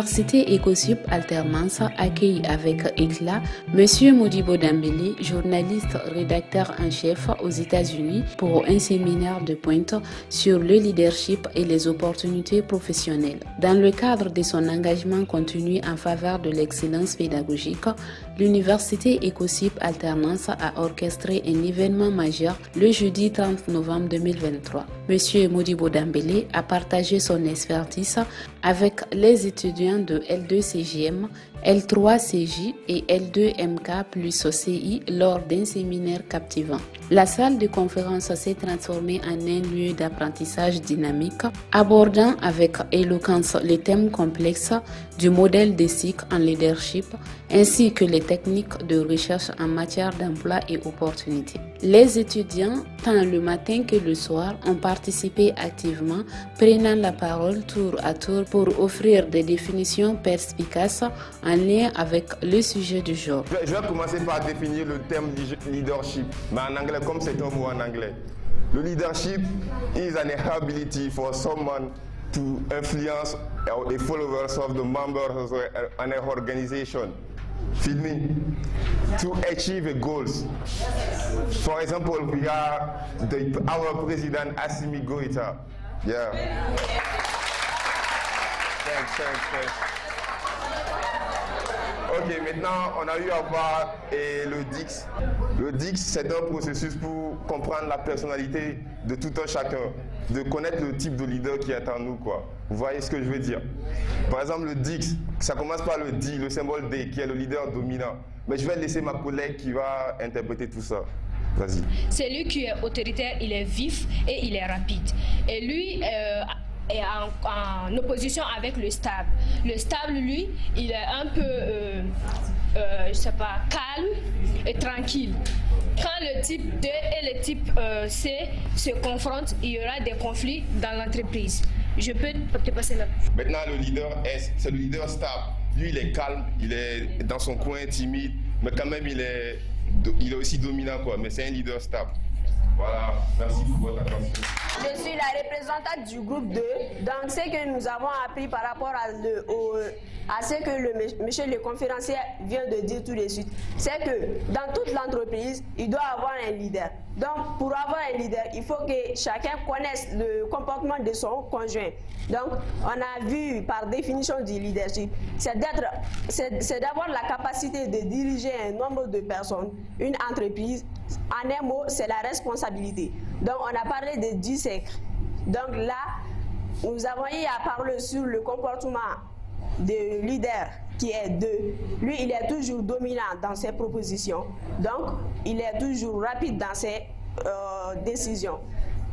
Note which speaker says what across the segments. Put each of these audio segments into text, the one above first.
Speaker 1: l'université Ecosup Alternance accueille avec éclat Monsieur Modibo Dembélé, journaliste rédacteur en chef aux États-Unis, pour un séminaire de pointe sur le leadership et les opportunités professionnelles. Dans le cadre de son engagement continu en faveur de l'excellence pédagogique, l'université Ecosup Alternance a orchestré un événement majeur le jeudi 30 novembre 2023. Monsieur Modibo Dembélé a partagé son expertise avec les étudiants de L2CGM, L3CJ et L2MK plus CI lors d'un séminaire captivant. La salle de conférence s'est transformée en un lieu d'apprentissage dynamique, abordant avec éloquence les thèmes complexes du modèle d'éthique en leadership ainsi que les techniques de recherche en matière d'emploi et opportunités. Les étudiants, tant le matin que le soir, ont participé activement, prenant la parole tour à tour pour offrir des définitions perspicaces en lien avec le sujet du jour.
Speaker 2: Je vais commencer par définir le terme leadership, mais en anglais, comme c'est un mot en anglais. Le leadership is an ability for someone to influence the followers of the members of an organization. Feel me? To achieve goals. For example, we are our president Assimi Goïta. Yeah. Thanks. Ok, maintenant on a eu à voir le DIX. Le DIX, c'est un processus pour comprendre la personnalité de tout un chacun, de connaître le type de leader qui est en nous, quoi. Vous voyez ce que je veux dire? Par exemple, le DIX, ça commence par le D, le symbole D, qui est le leader dominant. Mais je vais laisser ma collègue qui va interpréter tout ça. Vas-y.
Speaker 3: C'est lui qui est autoritaire, il est vif et il est rapide. Et lui est en opposition avec le stable. Le stable, lui, il est un peu, je sais pas, calme et tranquille. Quand le type 2 et le type C se confrontent, il y aura des conflits dans l'entreprise. Je peux te passer là.
Speaker 2: Maintenant, le leader S, c'est le leader stable. Lui, il est calme, il est dans son coin, timide, mais quand même, il est aussi dominant, quoi. Mais c'est un leader stable. Voilà, merci pour votre attention.
Speaker 4: Je suis la représentante du groupe 2. Donc, ce que nous avons appris par rapport à ce que monsieur le conférencier vient de dire tout de suite, c'est que dans toute l'entreprise, il doit avoir un leader. Donc, pour avoir un leader, il faut que chacun connaisse le comportement de son conjoint. Donc, on a vu par définition du leadership, c'est d'avoir la capacité de diriger un nombre de personnes, une entreprise. En un mot, c'est la responsabilité. Donc, on a parlé de 10 secrets. Donc là, nous avons eu à parler sur le comportement de leader qui est 2. Lui, il est toujours dominant dans ses propositions. Donc, il est toujours rapide dans ses décisions.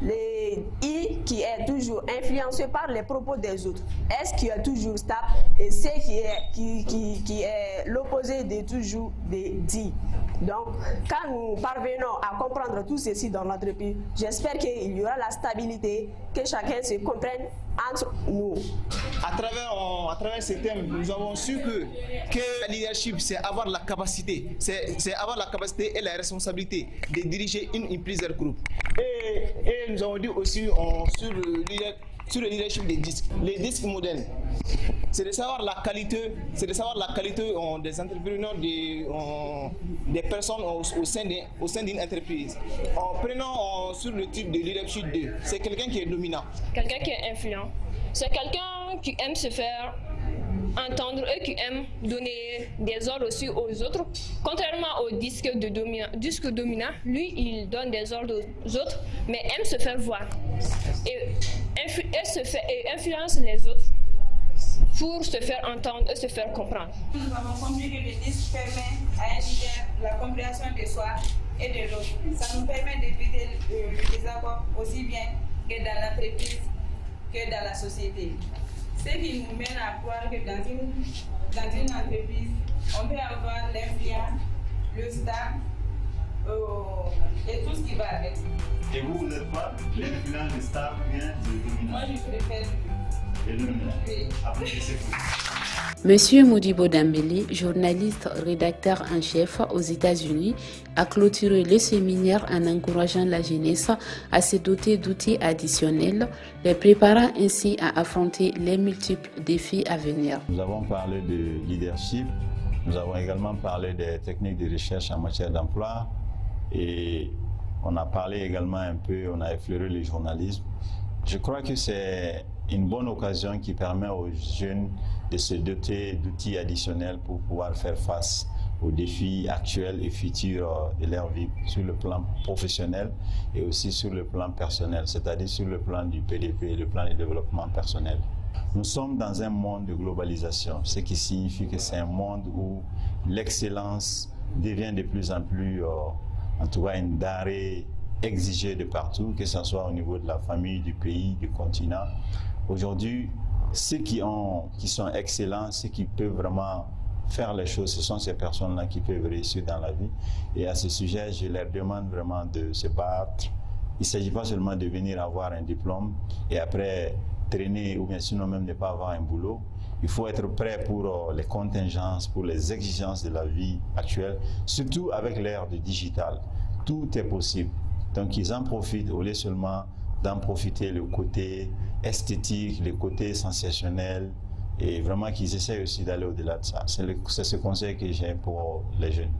Speaker 4: Le I qui est toujours influencé par les propos des autres. S qui est toujours stable et C qui est l'opposé de toujours des D. Donc, quand nous parvenons à comprendre tout ceci dans l'entreprise, j'espère qu'il y aura la stabilité, que chacun se comprenne entre nous.
Speaker 5: À travers ces thèmes, nous avons su que le leadership, c'est avoir la capacité, c'est avoir la capacité et la responsabilité de diriger une plusieurs groupes. Et nous avons dit aussi sur le leadership des disques, les disques modernes. C'est de savoir la qualité, des entrepreneurs, des personnes au sein d'une entreprise. En prenant sur le type de leadership 2, c'est quelqu'un qui est dominant.
Speaker 3: Quelqu'un qui est influent. C'est quelqu'un qui aime se faire entendre et qui aime donner des ordres aussi aux autres. Contrairement au disque dominant, lui, il donne des ordres aux autres, mais aime se faire voir. Et influence les autres pour se faire entendre et se faire comprendre.
Speaker 6: Nous avons compris que le disque permet à un leader la compréhension de soi et de l'autre. Ça nous permet d'éviter le désaccord aussi bien que dans l'entreprise que dans la société. Ce qui nous mène à croire que dans une entreprise, on peut avoir l'influence, le staff et tout ce qui va avec.
Speaker 7: Et vous n'êtes pas l'influence du staff bien du dominant?
Speaker 6: Moi, je préfère
Speaker 7: le dominant.
Speaker 6: Oui.
Speaker 7: Après, c'est cool.
Speaker 1: Monsieur Modibo Dambélé, journaliste rédacteur en chef aux États-Unis, a clôturé le séminaire en encourageant la jeunesse à se doter d'outils additionnels, les préparant ainsi à affronter les multiples défis à venir.
Speaker 8: Nous avons parlé de leadership, nous avons également parlé des techniques de recherche en matière d'emploi et on a parlé également un peu, on a effleuré le journalisme. Je crois que c'est une bonne occasion qui permet aux jeunes de se doter d'outils additionnels pour pouvoir faire face aux défis actuels et futurs de leur vie sur le plan professionnel et aussi sur le plan personnel, c'est-à-dire sur le plan du PDP, le plan de développement personnel. Nous sommes dans un monde de globalisation, ce qui signifie que c'est un monde où l'excellence devient de plus en plus, en tout cas, une denrée exigée de partout, que ce soit au niveau de la famille, du pays, du continent. Aujourd'hui, ceux qui sont excellents, ceux qui peuvent vraiment faire les choses, ce sont ces personnes-là qui peuvent réussir dans la vie. Et à ce sujet, je leur demande vraiment de se battre. Il ne s'agit pas seulement de venir avoir un diplôme et après traîner ou bien sinon même ne pas avoir un boulot. Il faut être prêt pour les contingences, pour les exigences de la vie actuelle, surtout avec l'ère du digital. Tout est possible. Donc ils en profitent au lieu seulement d'en profiter le côté esthétique, le côté sensationnel et vraiment qu'ils essayent aussi d'aller au-delà de ça. C'est ce conseil que j'ai pour les jeunes.